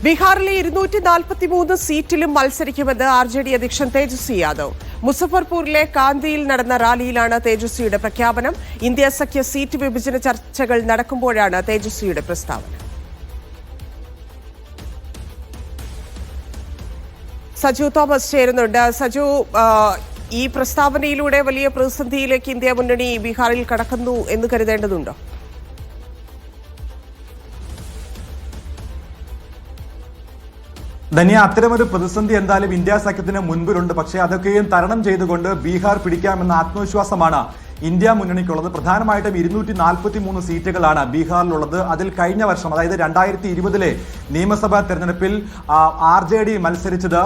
ബീഹാറിലെ 243 സീറ്റിലും മത്സരിക്കുമെന്ന് RJD അധ്യക്ഷൻ തേജസ്വി യാദവ്. മുസഫർപൂരിലെ കാന്തിയിൽ നടന്ന റാലിയിലാണ് തേജസ്വിയുടെ പ്രഖ്യാപനം. ഇന്ത്യ സഖ്യ സീറ്റ് വിഭജന ചർച്ചകൾ നടക്കുമ്പോഴാണ് തേജസ്വിയുടെ പ്രസ്താവന. സജു തോമസ് ചേരുന്നുണ്ട്. സജു, ഈ പ്രസ്താവനയിലൂടെ വലിയ പ്രതിസന്ധിയിലേക്ക് ഇന്ത്യ മുന്നണി ബീഹാറിൽ കടക്കുന്നു എന്ന് കരുതേണ്ടതുണ്ടോ? ധന്യ, അത്തരമൊരു പ്രതിസന്ധി എന്തായാലും ഇന്ത്യ സഖ്യത്തിന് മുൻപിലുണ്ട്. പക്ഷേ അതൊക്കെയും തരണം ചെയ്തുകൊണ്ട് ബീഹാർ പിടിക്കാമെന്ന ആത്മവിശ്വാസമാണ് ഇന്ത്യ മുന്നണിക്കുള്ളത്. പ്രധാനമായിട്ടും 243 സീറ്റുകളാണ് ബീഹാറിലുള്ളത്. അതിൽ കഴിഞ്ഞ വർഷം, അതായത് 2020 നിയമസഭാ തെരഞ്ഞെടുപ്പിൽ RJD മത്സരിച്ചത്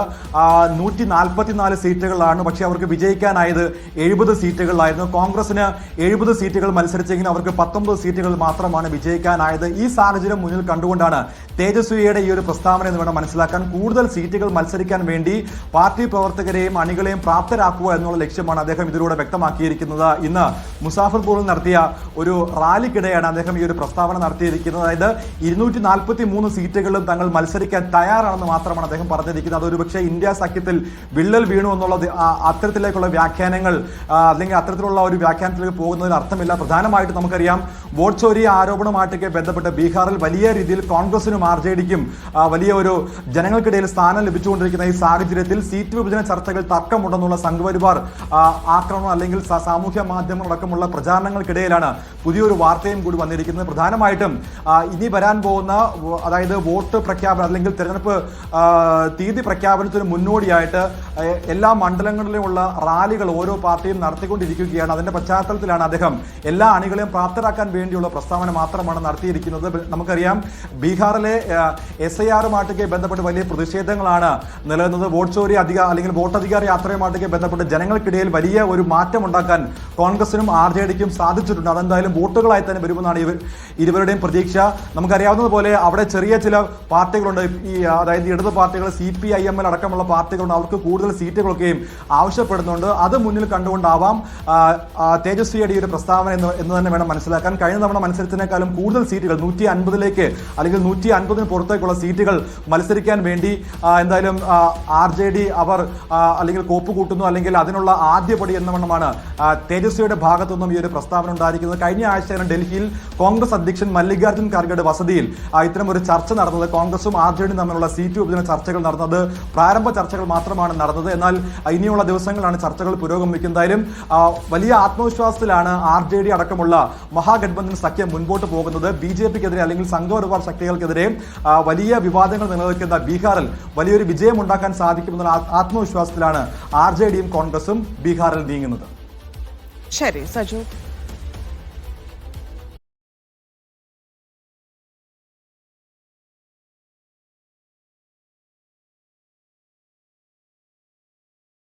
144 സീറ്റുകളാണ്. പക്ഷേ അവർക്ക് വിജയിക്കാനായത് 70 സീറ്റുകളായിരുന്നു. കോൺഗ്രസിന് 70 സീറ്റുകൾ മത്സരിച്ചെങ്കിലും അവർക്ക് 19 സീറ്റുകൾ മാത്രമാണ് വിജയിക്കാനായത്. ഈ സാഹചര്യം മുന്നിൽ കണ്ടുകൊണ്ടാണ് തേജസ്വിയുടെ ഈ ഒരു പ്രസ്താവന എന്ന് വേണം മനസ്സിലാക്കാൻ. കൂടുതൽ സീറ്റുകൾ മത്സരിക്കാൻ വേണ്ടി പാർട്ടി പ്രവർത്തകരെയും അണികളെയും പ്രാപ്തരാക്കുക എന്നുള്ള ലക്ഷ്യമാണ് അദ്ദേഹം ഇതിലൂടെ വ്യക്തമാക്കിയിരിക്കുന്നത്. ഇന്ന് മുസാഫർപൂരിൽ നടത്തിയ ഒരു റാലിക്കിടെയാണ് അദ്ദേഹം ഈ ഒരു പ്രസ്താവന നടത്തിയിരിക്കുന്നത്. അതായത് 243 സീറ്റുകളിലും തങ്ങൾ മത്സരിക്കാൻ തയ്യാറാണെന്ന് മാത്രമാണ് അദ്ദേഹം പറഞ്ഞിരിക്കുന്നത്. അതൊരു പക്ഷേ ഇന്ത്യ സഖ്യത്തിൽ വിള്ളൽ വീണു എന്നുള്ളത് അത്തരത്തിലേക്കുള്ള വ്യാഖ്യാനങ്ങൾ അല്ലെങ്കിൽ അത്തരത്തിലുള്ള ഒരു വ്യാഖ്യാനത്തിലേക്ക് പോകുന്നതിന് അർത്ഥമില്ല. പ്രധാനമായിട്ട് നമുക്കറിയാം, വോട്ട് ചോരി ആരോപണമായിട്ടൊക്കെ ബന്ധപ്പെട്ട് ബീഹാറിൽ വലിയ രീതിയിൽ കോൺഗ്രസിനും RJDക്കും വലിയ ഒരു ജനങ്ങൾക്കിടയിൽ സ്ഥാനം ലഭിച്ചുകൊണ്ടിരിക്കുന്ന ഈ സാഹചര്യത്തിൽ സീറ്റ് വിഭജന ചർച്ചകൾ തർക്കമുണ്ടെന്നുള്ള സംഘപരിവാർ ആക്രമണം അല്ലെങ്കിൽ സാമൂഹ്യ മാധ്യമങ്ങളടക്കമുള്ള പ്രചാരണങ്ങൾക്കിടയിലാണ് പുതിയൊരു വാർത്തയും കൂടി വന്നിരിക്കുന്നത്. പ്രധാനമായിട്ടും ഇനി വരാൻ പോകുന്ന, അതായത് വോട്ട് പ്രഖ്യാപനം അല്ലെങ്കിൽ തെരഞ്ഞെടുപ്പ് തീയതി പ്രഖ്യാപനത്തിന് മുന്നോടിയായിട്ട് എല്ലാ മണ്ഡലങ്ങളിലുമുള്ള റാലികൾ ഓരോ പാർട്ടിയും നടത്തിക്കൊണ്ടിരിക്കുകയാണ്. അതിന്റെ പശ്ചാത്തലത്തിലാണ് അദ്ദേഹം എല്ലാ അണികളെയും പ്രാപ്തരാക്കാൻ വേണ്ടിയുള്ള പ്രസ്താവന മാത്രമാണ് നടത്തിയിരിക്കുന്നത്. നമുക്കറിയാം, ബീഹാറിലെ SIR-മായിട്ടൊക്കെ ബന്ധപ്പെട്ട് വലിയ പ്രതിഷേധങ്ങളാണ് നിലനിന്നത്. വോട്ട് ചോരി അല്ലെങ്കിൽ വോട്ടധികാര യാത്രയുമായിട്ടൊക്കെ ബന്ധപ്പെട്ട് ജനങ്ങൾക്കിടയിൽ വലിയ ഒരു മാറ്റം ഉണ്ടാക്കാൻ കോൺഗ്രസിനും RJDക്കും സാധിച്ചിട്ടുണ്ട്. അതെന്തായാലും വോട്ടുകളായി തന്നെ വരുമെന്നാണ് ഇരുവരുടെയും പ്രതീക്ഷ. നമുക്കറിയാവുന്നതുപോലെ അവിടെ ചെറിയ ചില പാർട്ടികളുണ്ട്, അതായത് ഇടത് പാർട്ടികൾ, CPIM അടക്കമുള്ള പാർട്ടികളുണ്ട്. അവർക്ക് കൂടുതൽ സീറ്റുകളൊക്കെയും ആവശ്യപ്പെടുന്നുണ്ട്. അത് മുന്നിൽ കണ്ടുകൊണ്ടാവാം തേജസ്വിയുടെ ഈ ഒരു പ്രസ്താവന എന്ന് തന്നെ വേണം മനസ്സിലാക്കാൻ. കഴിഞ്ഞ തവണ മത്സരത്തിനേക്കാളും കൂടുതൽ സീറ്റുകൾ 150 അല്ലെങ്കിൽ 150 പുറത്തേക്കുള്ള സീറ്റുകൾ മത്സരിക്കാൻ വേണ്ടി എന്തായാലും RJD അവർ അല്ലെങ്കിൽ കോപ്പ് കൂട്ടുന്നു, അല്ലെങ്കിൽ അതിനുള്ള ആദ്യപടി എന്ന വണ്ണമാണ് തേജസ്വിയുടെ ഭാഗത്തു നിന്നും ഈ ഒരു പ്രസ്താവന ഉണ്ടായിരിക്കുന്നത്. കഴിഞ്ഞ ആഴ്ചയാണ് ഡൽഹിയിൽ കോൺഗ്രസ് അധ്യക്ഷൻ മല്ലികാർജ്ജുൻ ഖാർഗെയുടെ വസതിയിൽ ഇത്തരം ഒരു ചർച്ച നടന്നത്. കോൺഗ്രസും RJDയും തമ്മിലുള്ള സീറ്റ് വിഭജന ചർച്ചകൾ നടന്നത് പ്രാരംഭ ചർച്ചകൾ മാത്രമാണ് നടന്നത്. എന്നാൽ ഇനിയുള്ള ദിവസങ്ങളാണ് ചർച്ചകൾ പുരോഗമിക്കുന്നത്. എന്തായാലും വലിയ ആത്മവിശ്വാസത്തിലാണ് RJD അടക്കമുള്ള മഹാഗഠബന്ധൻ സഖ്യം മുൻപോട്ട് പോകുന്നത്. BJPക്കെതിരെ അല്ലെങ്കിൽ സംഘപരിവാർ ശക്തികൾക്കെതിരെ വലിയ വിവാദങ്ങൾ നിലനിൽക്കുന്ന ബീഹാറിൽ വലിയൊരു വിജയം ഉണ്ടാക്കാൻ സാധിക്കുമെന്നുള്ള ആത്മവിശ്വാസത്തിലാണ് RJDയും കോൺഗ്രസും ബീഹാറിൽ നീങ്ങുന്നത്. ശരി സജു.